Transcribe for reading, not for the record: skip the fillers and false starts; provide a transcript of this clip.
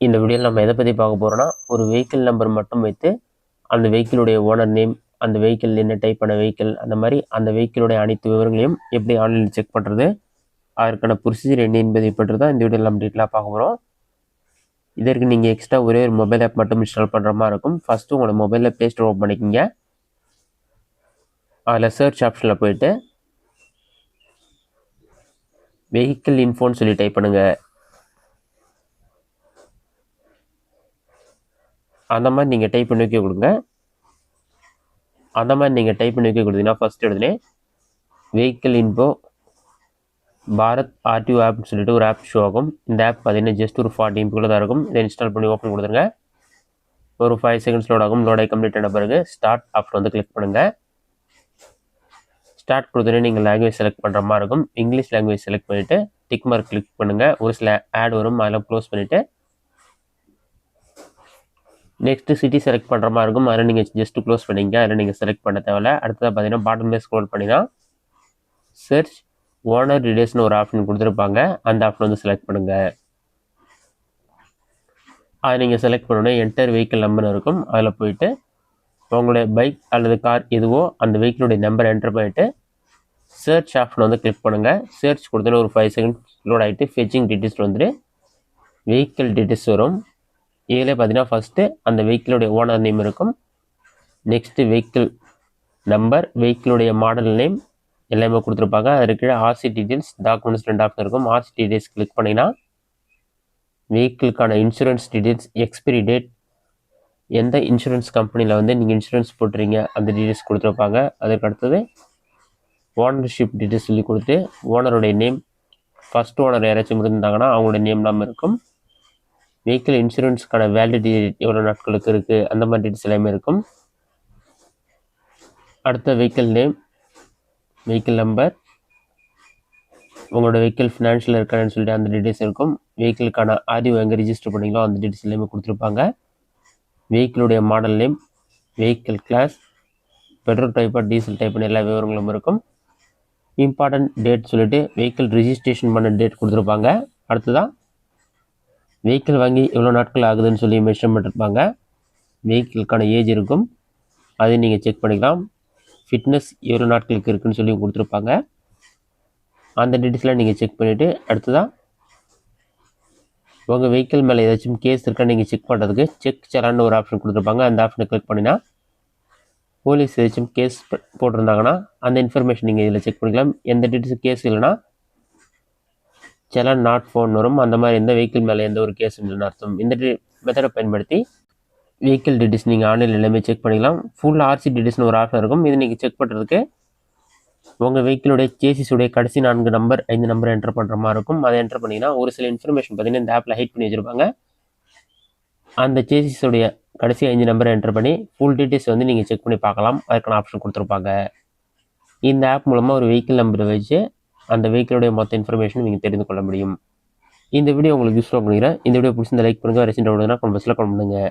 இந்த வீடியோவில் நம்ம எதை பற்றி பார்க்க போகிறோன்னா, ஒரு வெஹிக்கிள் நம்பர் மட்டும் வைத்து அந்த வெஹிக்கிளுடைய ஓனர் நேம், அந்த வெஹிக்கிள் என்ன டைப்பான வெஹிக்கிள், அந்த மாதிரி அந்த வெஹிக்கிளுடைய அனைத்து விவரங்களையும் எப்படி ஆன்லைனில் செக் பண்ணுறது, அதற்கான ப்ரொசீஜர் என்ன என்பதை பற்றி தான் இந்த வீடியோவில் நம்ம டீட்டெயிலாக பார்க்க போகிறோம். இதற்கு நீங்கள் எக்ஸ்ட்ரா ஒரே ஒரு மொபைல் ஆப் மட்டும் இன்ஸ்டால் பண்ணுற மாதிரி இருக்கும். ஃபஸ்ட்டு உங்களோட மொபைலில் ப்ளே ஸ்டோர் ஓப்பன் பண்ணிக்கிங்க. அதில் சர்ச் ஆப்ஷனில் போயிட்டு வெஹிக்கிள் இன்ஃபோன்னு சொல்லி டைப் பண்ணுங்கள். அந்த மாதிரி நீங்கள் டைப் பண்ணி வைக்க கொடுங்க. அந்த மாதிரி நீங்கள் டைப் பண்ணி வைக்க கொடுத்தீங்கன்னா ஃபஸ்ட் எடுத்துனே வெஹிக்கிள் இன்ஃபோ பாரத் ஆர்டிஓ ஆப்னு சொல்லிட்டு ஒரு ஆப் ஷோ ஆகும். இந்த ஆப் பார்த்தீங்கன்னா ஜஸ்ட் ஒரு 40 MB தான் இருக்கும். இதை இன்ஸ்டால் பண்ணி ஓப்பன் கொடுத்துருங்க. ஒரு 5 செகண்ட்ஸ் லோட் ஆகும். லோட் ஆகி கம்ப்ளீட் ஆன பிறகு ஸ்டார்ட் ஆப்ஷன் வந்து கிளிக் பண்ணுங்கள். ஸ்டார்ட் கொடுத்தோன்னே நீங்கள் லாங்குவேஜ் செலக்ட் பண்ணுற மாதிரி இருக்கும். இங்கிலீஷ் லாங்குவேஜ் செலக்ட் பண்ணிவிட்டு டிக் மார்க் கிளிக் பண்ணுங்கள். ஒரு சில ஆட் வரும், அதெல்லாம் க்ளோஸ் பண்ணிவிட்டு நெக்ஸ்ட்டு சிட்டி செலக்ட் பண்ணுற மாதிரி இருக்கும். அதில் நீங்கள் ஜஸ்ட்டு க்ளோஸ் பண்ணிங்க. அதில் நீங்கள் செலக்ட் பண்ண தேவையில்ல. அடுத்ததாக பார்த்தீங்கன்னா பாட்டமில் ஸ்க்ரோல் பண்ணி தான் சர்ச் ஓனர் டீடைல்ஸ்னு ஒரு ஆப்ஷன் கொடுத்துருப்பாங்க. அந்த ஆப்ஷன் வந்து செலக்ட் பண்ணுங்கள். அதை நீங்கள் செலக்ட் பண்ணோன்னே என்டர் வெஹிக்கிள் நம்பர் இருக்கும். அதில் போயிட்டு உங்களுடைய பைக் அல்லது கார் எதுவோ அந்த வெஹிக்கிளுடைய நம்பர் என்டர் பண்ணிவிட்டு சர்ச் ஆப்ஷன் வந்து கிளிக் பண்ணுங்கள். சர்ச் கொடுத்தோன்னே ஒரு 5 செகண்ட் லோட் ஆகிட்டு ஃபெச்சிங் டீட்டெயில்ஸ் வந்துட்டு வெஹிக்கிள் டீட்டெயில்ஸ் வரும். இதில் பார்த்தீங்கன்னா ஃபஸ்ட்டு அந்த வெஹிக்கிளுடைய ஓனர் நேம் இருக்கும். நெக்ஸ்ட்டு வெஹிக்கிள் நம்பர், வெஹிக்கிளுடைய மாடல் நேம் எல்லாமே கொடுத்துருப்பாங்க. அது கீழே ஆர்சி டீட்டெயில்ஸ், டாக்குமெண்ட்ஸ் 2 ஆப்ஷன் இருக்கும். ஆர்சி டீட்டெயில்ஸ் கிளிக் பண்ணிங்கன்னா வெஹிக்கிளுக்கான இன்சூரன்ஸ் டீட்டெயில்ஸ், எக்ஸ்பிரி டேட், எந்த இன்சூரன்ஸ் கம்பெனியில் வந்து நீங்கள் இன்சூரன்ஸ் போட்டுறீங்க அந்த டீட்டெயில்ஸ் கொடுத்துருப்பாங்க. அதுக்கு அடுத்தது ஓனர்ஷிப் டீட்டெயில்ஸ் சொல்லி கொடுத்து ஓனருடைய நேம், ஃபஸ்ட் ஓனர் யாராச்சும் இருந்தாங்கன்னா அவங்களுடைய நேம்லாம் இருக்கும். வெஹிக்கிள் இன்சூரன்ஸ்க்கான வேலிடிட்டி எவ்வளோ நாட்களுக்கு இருக்குது அந்த மாதிரி டீட்டெயில்ஸ் எல்லாமே இருக்கும். அடுத்த வெஹிக்கிள் நேம், வெஹிக்கிள் நம்பர், உங்களோட வெஹிக்கிள் ஃபினான்ஷியல் இருக்கான்னு சொல்லிட்டு அந்த டீட்டெயில்ஸ் இருக்கும். வெஹிக்கிளுக்கான ஆர்டிஓ எங்கே ரிஜிஸ்டர் பண்ணிங்களோ அந்த டீட்டெயில்ஸ் எல்லாமே கொடுத்துருப்பாங்க. வெஹிக்கிளுடைய model name, vehicle class, petrol டைப்பாக டீசல் டைப்புன்னு எல்லா விவரங்களும் இருக்கும். இம்பார்ட்டன்ட் டேட் சொல்லிட்டு வெஹிக்கிள் ரிஜிஸ்ட்ரேஷன் பண்ண டேட் கொடுத்துருப்பாங்க. அடுத்ததான் வெஹிக்கிள் வாங்கி எவ்வளோ நாட்கள் ஆகுதுன்னு சொல்லி மென்ஷன் பண்ணிருப்பாங்க. வெஹிக்கிளுக்கான ஏஜ் இருக்கும், அதையும் நீங்கள் செக் பண்ணிக்கலாம். ஃபிட்னஸ் எவ்வளோ நாட்களுக்கு இருக்குதுன்னு சொல்லி கொடுத்துருப்பாங்க. அந்த டீட்டெயில்ஸ்லாம் நீங்கள் செக் பண்ணிவிட்டு அடுத்ததான் உங்கள் வெஹிக்கிள் மேலே ஏதாச்சும் கேஸ் இருக்கான்னு நீங்கள் செக் பண்ணுறதுக்கு செக் சலான்னு ஒரு ஆப்ஷன் கொடுத்துருப்பாங்க. அந்த ஆப்ஷனை கிளிக் பண்ணினா போலீஸ் ஏதாச்சும் கேஸ் போட்டிருந்தாங்கன்னா அந்த இன்ஃபர்மேஷன் நீங்கள் இதில் செக் பண்ணிக்கலாம். எந்த டீட்டெயில்ஸ் கேஸ் இல்லைன்னா சலான் நாட் ஃபோன் வரும். அந்த மாதிரி எந்த வெஹிக்கிள் மேலே எந்த ஒரு கேஸ் இல்லைன்னு அர்த்தம். இந்த மெத்தடை பயன்படுத்தி வெஹிக்கிள் டீட்டெயில்ஸ் நீங்கள் ஆன்லைனில் எல்லாமே செக் பண்ணிக்கலாம். ஃபுல் ஆர்சி டீட்டெயில்ஸ்னு ஒரு ஆப்ஷன் இருக்கும். இது நீங்கள் செக் பண்ணுறதுக்கு உங்கள் வெஹிக்கிளுடைய சேசிஸுடைய கடைசி 4 நம்பர் 5 நம்பர் என்டர் பண்ணுற மாதிரி இருக்கும். அதை என்டர் பண்ணிங்கன்னா ஒரு சில இன்ஃபர்மேஷன் பார்த்தீங்கன்னா இந்த ஆப்பில் ஹைட் பண்ணி வச்சுருப்பாங்க. அந்த சேசிஸுடைய கடைசி 5 நம்பரை என்டர் பண்ணி ஃபுல் டீட்டெயில்ஸ் வந்து நீங்கள் செக் பண்ணி பார்க்கலாம். அதுக்கான ஆப்ஷன் கொடுத்துருப்பாங்க. இந்த ஆப் மூலமாக ஒரு வெஹிக்கிள் நம்பரை வச்சு அந்த வெஹிக்கிளுடைய மொத்த இன்ஃபர்மேஷன் நீங்கள் தெரிந்து கொள்ள முடியும். இந்த வீடியோ உங்களுக்கு யூஸ்ஃபுல்லாக பண்ணிக்கிறேன். இந்த வீடியோ பிடிச்சிருந்தா லைக் பண்ணுங்கள். ரெசிடென்ட் கமெண்ட் பாக்ஸில் கமெண்ட் பண்ணுங்கள்.